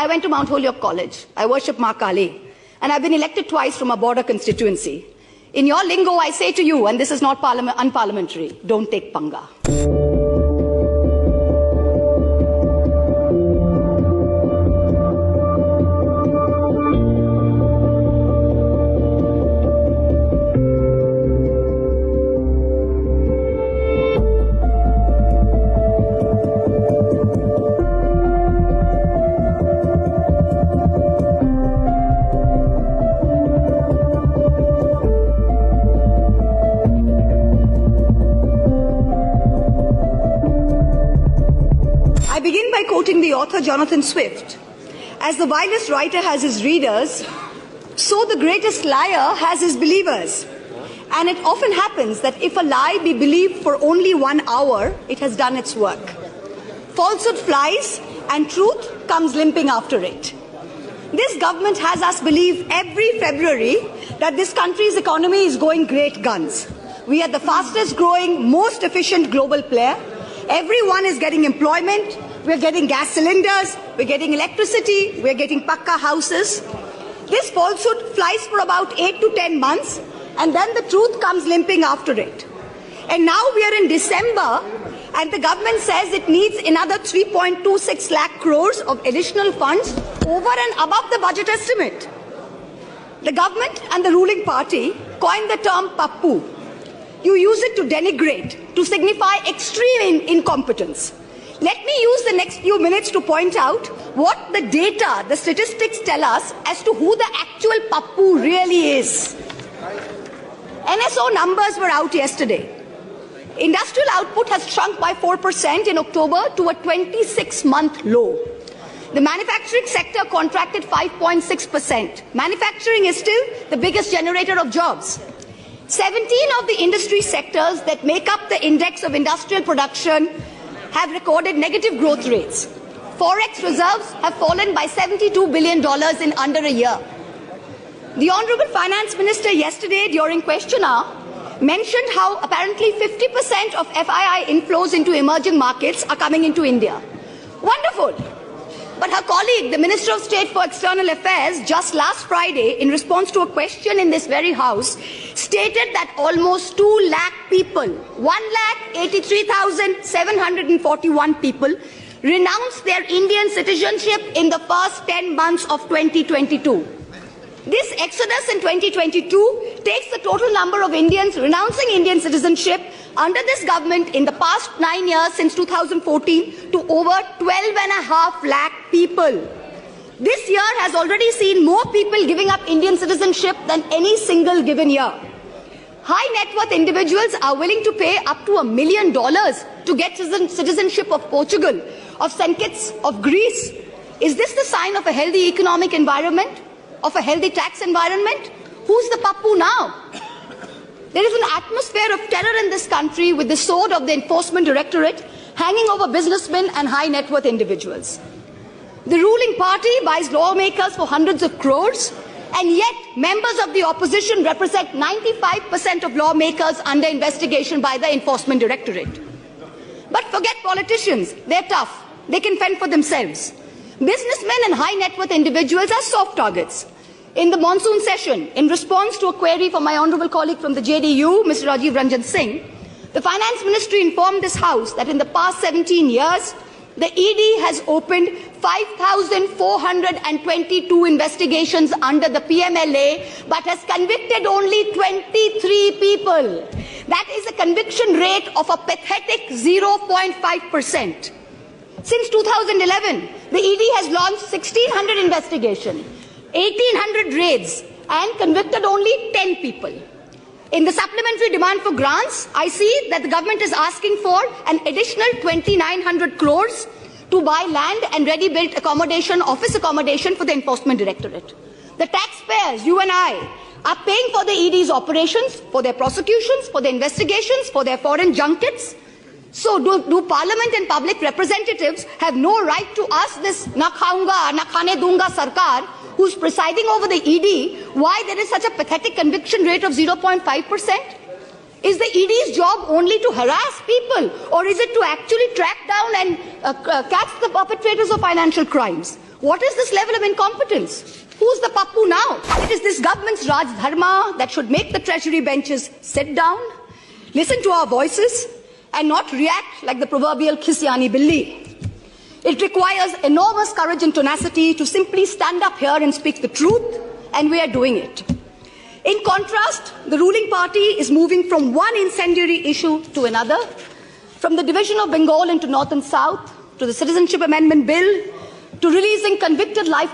I went to Mount Holyoke College. I worship Ma Kali. And I've been elected twice from a border constituency. In your lingo, I say to you, and this is not unparliamentary, don't take panga. I begin by quoting the author Jonathan Swift. As the vilest writer has his readers, so the greatest liar has his believers. And it often happens that if a lie be believed for only 1 hour, it has done its work. Falsehood flies and truth comes limping after it. This government has us believe every February that this country's economy is going great guns. We are the fastest growing, most efficient global player. Everyone is getting employment, we're getting gas cylinders, we're getting electricity, we're getting pakka houses. This falsehood flies for about 8 to 10 months, and then the truth comes limping after it. And now we are in December, and the government says it needs another 3.26 lakh crores of additional funds over and above the budget estimate. The government and the ruling party coined the term pappu. You use it to denigrate, to signify extreme incompetence. Let me use the next few minutes to point out what the data, the statistics tell us as to who the actual pappu really is. NSO numbers were out yesterday. Industrial output has shrunk by 4% in October to a 26-month low. The manufacturing sector contracted 5.6%. Manufacturing is still the biggest generator of jobs. 17 of the industry sectors that make up the index of industrial production have recorded negative growth rates. Forex reserves have fallen by $72 billion in under a year. The Honorable Finance Minister yesterday during question hour mentioned how apparently 50% of FII inflows into emerging markets are coming into India. Wonderful. But her colleague, the Minister of State for External Affairs, just last Friday, in response to a question in this very House, stated that almost 2 lakh people, 1,83,741 people, renounced their Indian citizenship in the first 10 months of 2022. This exodus in 2022 takes the total number of Indians renouncing Indian citizenship under this government in the past 9 years since 2014 to over 12.5 lakh people. This year has already seen more people giving up Indian citizenship than any single given year. High net worth individuals are willing to pay up to $1 million to get citizenship of Portugal, of St. Kitts, of Greece. Is this the sign of a healthy economic environment? Of a healthy tax environment? Who's the pappu now? There is an atmosphere of terror in this country with the sword of the Enforcement Directorate hanging over businessmen and high net worth individuals. The ruling party buys lawmakers for hundreds of crores, and yet members of the opposition represent 95% of lawmakers under investigation by the Enforcement Directorate. But forget politicians, they're tough, they can fend for themselves. Businessmen and high net worth individuals are soft targets. In the monsoon session, in response to a query from my honourable colleague from the JDU, Mr. Rajiv Ranjan Singh, the Finance Ministry informed this House that in the past 17 years, the ED has opened 5,422 investigations under the PMLA, but has convicted only 23 people. That is a conviction rate of a pathetic 0.5%. Since 2011, the ED has launched 1,600 investigations, 1,800 raids, and convicted only 10 people. In the supplementary demand for grants, I see that the government is asking for an additional 2,900 crores to buy land and ready-built accommodation, office accommodation for the Enforcement Directorate. The taxpayers, you and I, are paying for the ED's operations, for their prosecutions, for their investigations, for their foreign junkets. So do Parliament and public representatives have no right to ask this na khaunga, na khane dunga sarkar, who's presiding over the ED, why there is such a pathetic conviction rate of 0.5%? Is the ED's job only to harass people, or is it to actually track down and catch the perpetrators of financial crimes? What is this level of incompetence? Who's the Pappu now? It is this government's Raj Dharma that should make the treasury benches sit down, listen to our voices, and not react like the proverbial Khisyani Billi. It requires enormous courage and tenacity to simply stand up here and speak the truth, and we are doing it. In contrast, the ruling party is moving from one incendiary issue to another, from the division of Bengal into North and South, to the Citizenship Amendment Bill, to releasing convicted life